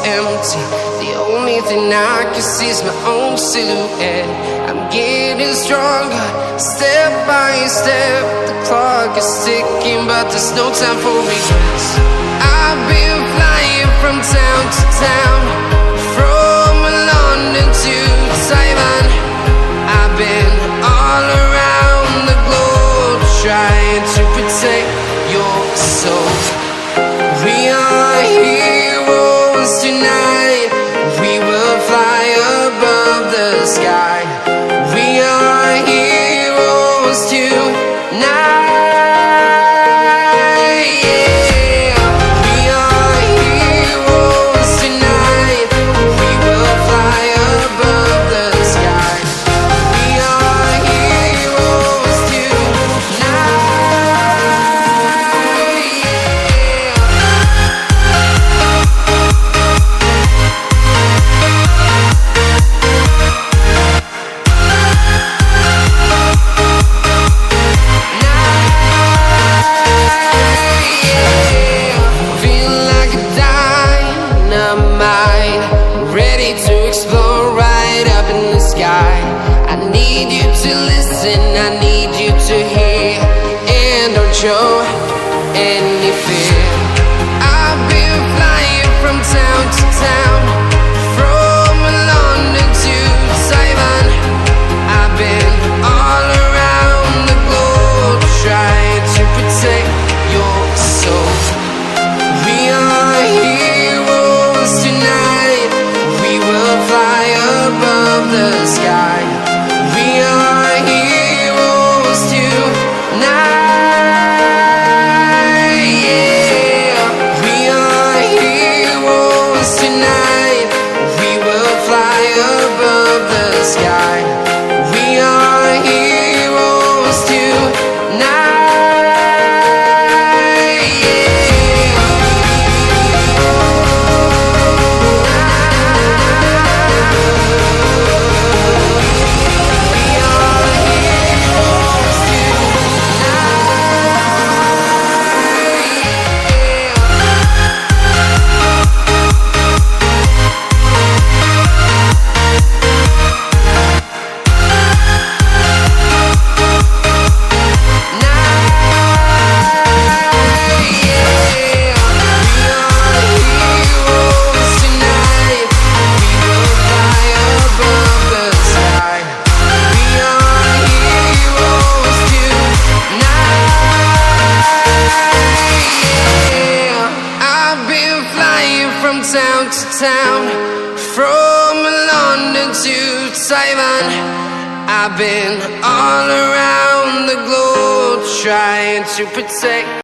empty. The only thing I can see is my own silhouette. I'm getting stronger, step by step. The clock is ticking, but there's no time for regrets. I've been flying from town to town, from London to Taiwan. I've been all around the globe, trying to protect your soul. We are heroes tonight. We will fly above the sky. We are heroes tonight. I need you to listen, I need you to hear, and don't show any fear. I've been flying from town to town, from London to Taiwan. I've been all around the globe, trying to protect your soul. We are heroes tonight. We will fly above the sky. We are heroes tonight, yeah. We are heroes tonight. We will fly above the sky. We are heroes tonight. From town to town, from London to Taiwan. I've been all around the globe, trying to protect